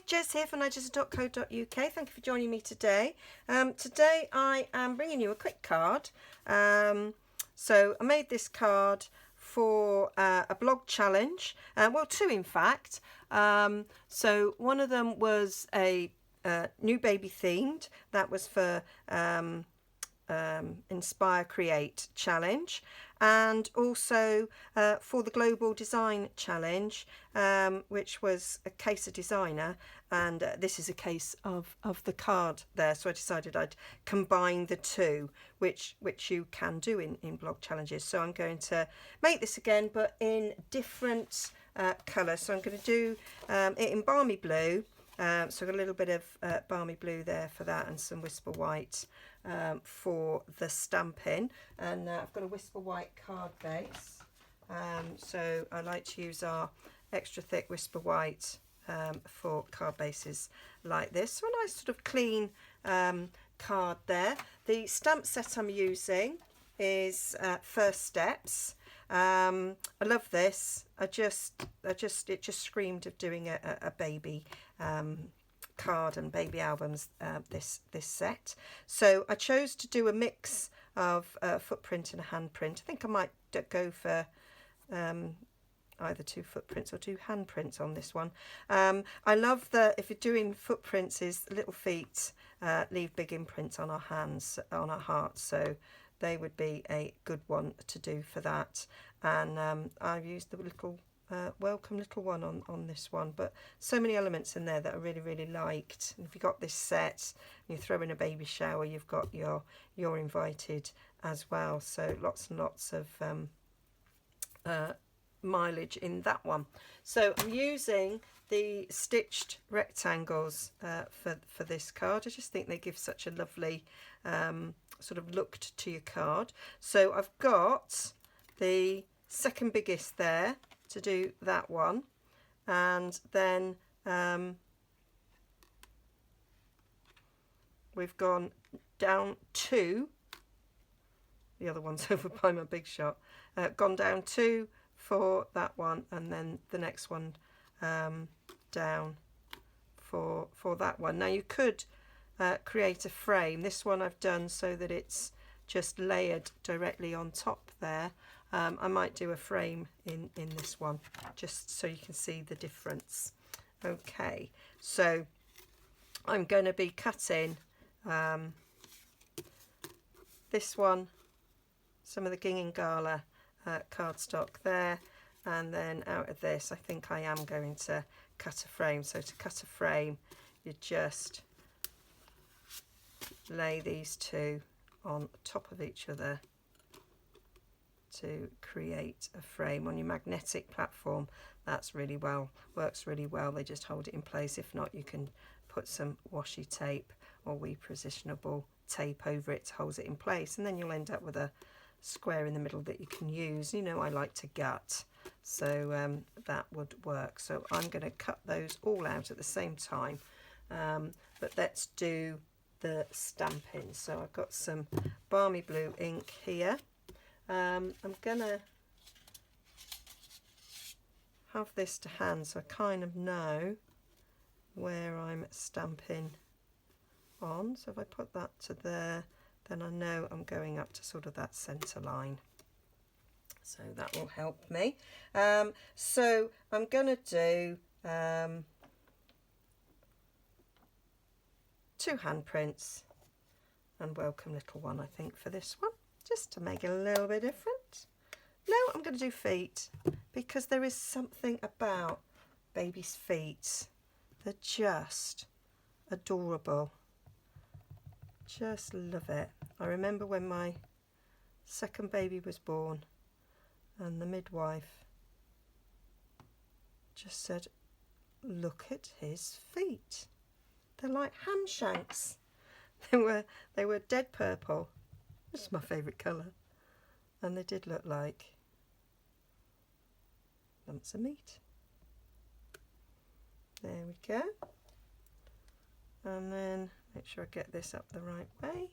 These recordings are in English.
Jez here from Nigezza.co.uk. Thank you for joining me today. Today I am bringing you a quick card. So I made this card for a blog challenge, well, two in fact. So one of them was a new baby themed. That was for Inspire Create challenge, and also for the Global Design Challenge, which was a case of designer, and this is a case of the card there. So I decided I'd combine the two, which you can do in blog challenges. So I'm going to make this again, but in different colours. So I'm going to do it in balmy blue. So I've got a little bit of balmy blue there for that, and some whisper white for the stamping. And I've got a whisper white card base. So I like to use our extra thick whisper white for card bases like this. So a nice sort of clean card there. The stamp set I'm using is First Steps. I love this. It just screamed of doing a baby card and baby albums, this set. So I chose to do a mix of footprint and a handprint. I think I might go for either two footprints or two handprints on this one. I love that if you're doing footprints, is little feet leave big imprints on our hands, on our hearts, so they would be a good one to do for that. And I've used the little welcome little one on this one, but so many elements in there that I really liked. And if you got this set and you throw in a baby shower, you've got you're invited as well. So lots and lots of mileage in that one. So I'm using the stitched rectangles for this card. I just think they give such a lovely sort of look to your card. So I've got the second biggest there to do that one, and then we've gone down two, the other one's over by my big shot, gone down two for that one, and then the next one down for that one. Now you could create a frame. This one I've done so that it's just layered directly on top there. I might do a frame in this one just so you can see the difference. Okay, so I'm going to be cutting this one, some of the Gingham Gala cardstock there, and then out of this I think I am going to cut a frame. So to cut a frame, you just lay these two on top of each other to create a frame. On your magnetic platform, that's works really well. They just hold it in place. If not, you can put some washi tape or repositionable tape over it to hold it in place, and then you'll end up with a square in the middle that you can use. You know, I like to gut, so that would work. So I'm going to cut those all out at the same time, but let's do the stamping. So I've got some balmy blue ink here. I'm gonna have this to hand so I kind of know where I'm stamping on. So if I put that to there, then I know I'm going up to sort of that centre line. So that will help me. So I'm gonna do two handprints and welcome little one, I think, for this one, just to make it a little bit different. No, I'm going to do feet, because there is something about baby's feet. They're just adorable. Just love it. I remember when my second baby was born and the midwife just said, look at his feet. They're like ham shanks. They were dead purple. This is my favourite colour, and they did look like lumps of meat. There we go. And then make sure I get this up the right way.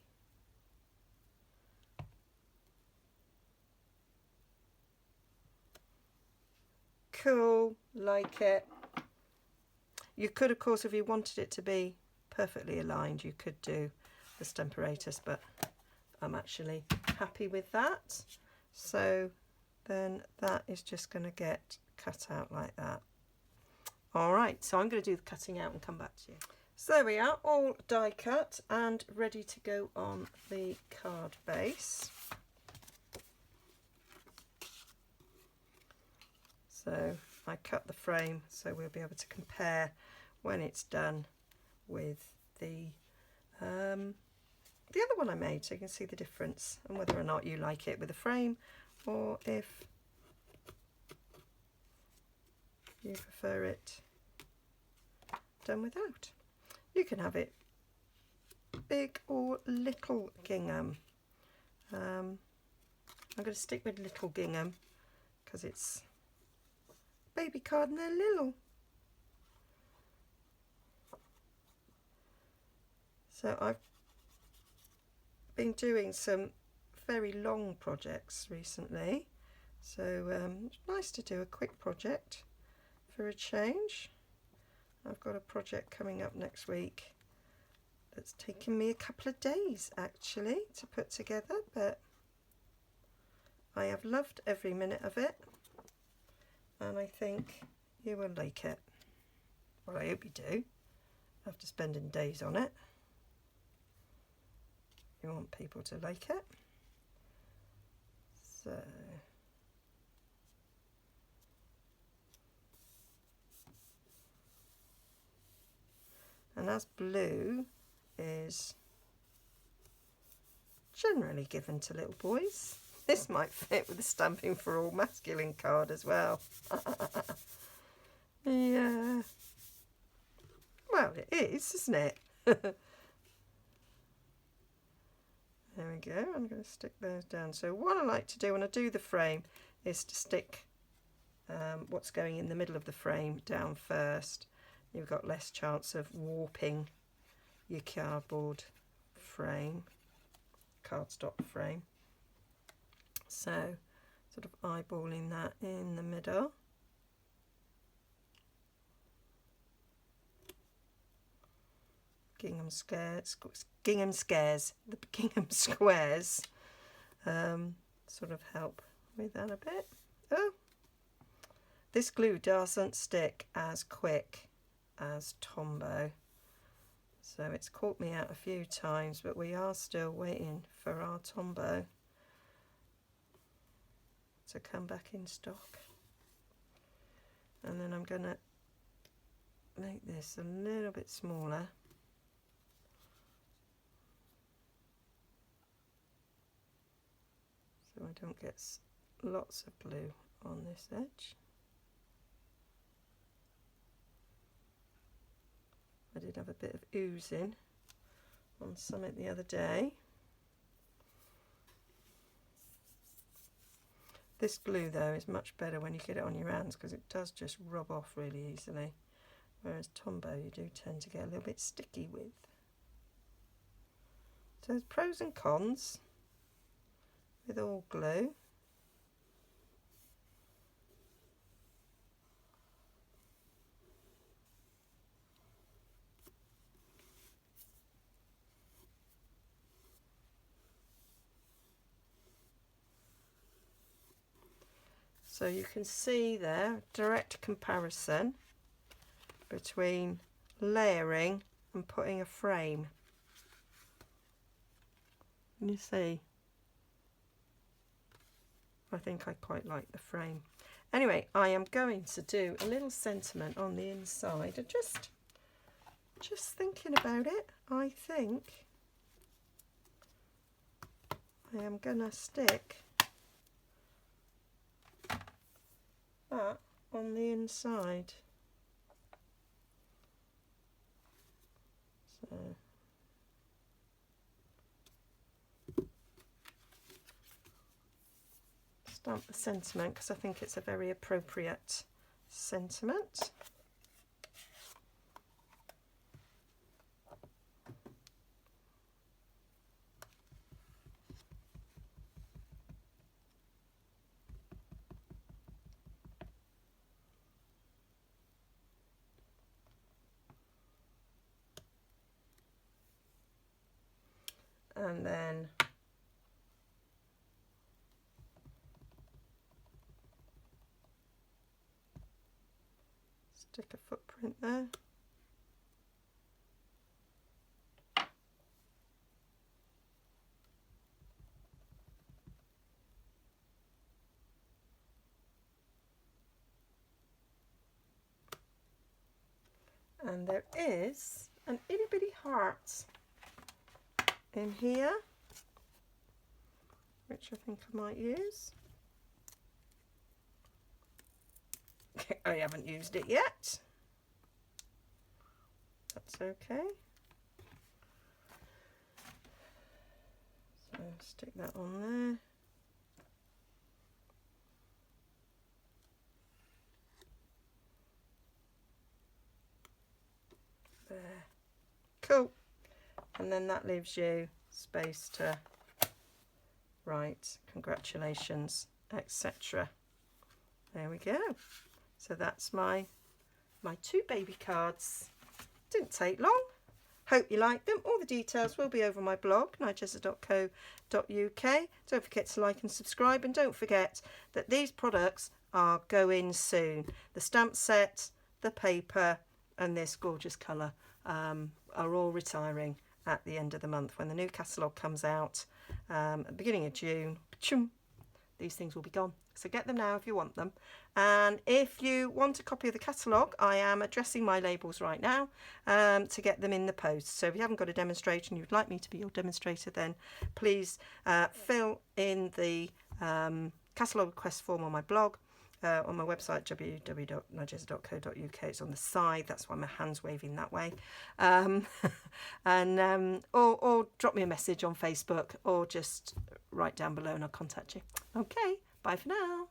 Cool, like it. You could, of course, if you wanted it to be perfectly aligned, you could do the Stemperatus, but I'm actually happy with that. So then that is just going to get cut out like that. All right, so I'm going to do the cutting out and come back to you. So there we are, all die cut and ready to go on the card base. So I cut the frame so we'll be able to compare when it's done with the other one I made, so you can see the difference and whether or not you like it with a frame or if you prefer it done without. You can have it big or little gingham. I'm going to stick with little gingham because it's baby card and they're little. So I've been doing some very long projects recently, so it's nice to do a quick project for a change. I've got a project coming up next week that's taken me a couple of days actually to put together, but I have loved every minute of it and I think you will like it. Well, I hope you do, after spending days on it. You want people to like it. So and as blue is generally given to little boys, this might fit with the Stamping for All masculine card as well. Yeah. Well, it is, isn't it? There we go. I'm going to stick those down. So what I like to do when I do the frame is to stick what's going in the middle of the frame down first. You've got less chance of warping your cardboard frame, cardstock frame. So sort of eyeballing that in the middle. Gingham squares sort of help with that a bit. Oh, this glue doesn't stick as quick as Tombow, so it's caught me out a few times, but we are still waiting for our Tombow to come back in stock. And then I'm going to make this a little bit smaller. So I don't get lots of glue on this edge. I did have a bit of oozing on Summit the other day. This glue though is much better when you get it on your hands because it does just rub off really easily, whereas Tombow you do tend to get a little bit sticky with. So there's pros and cons with all glue. So you can see there direct comparison between layering and putting a frame. And you see, I think I quite like the frame. Anyway, I am going to do a little sentiment on the inside. And just thinking about it, I think I am going to stick that on the inside. So stamp the sentiment because I think it's a very appropriate sentiment. and then stick a footprint there. And there is an itty bitty heart in here, which I think I might use. I haven't used it yet. That's okay. So stick that on there. There. Cool. And then that leaves you space to write congratulations, etc. There we go. So that's my 2 baby cards. Didn't take long. Hope you liked them. All the details will be over my blog, nigezza.co.uk. Don't forget to like and subscribe, and don't forget that these products are going soon. The stamp set, the paper, and this gorgeous colour are all retiring at the end of the month. When the new catalogue comes out at the beginning of June, these things will be gone. So get them now if you want them. And if you want a copy of the catalogue, I am addressing my labels right now to get them in the post. So if you haven't got a demonstrator and you'd like me to be your demonstrator, then please fill in the catalogue request form on my blog, on my website, www.nigezza.co.uk. It's on the side. That's why my hand's waving that way. Or drop me a message on Facebook, or just write down below and I'll contact you. Okay, bye for now.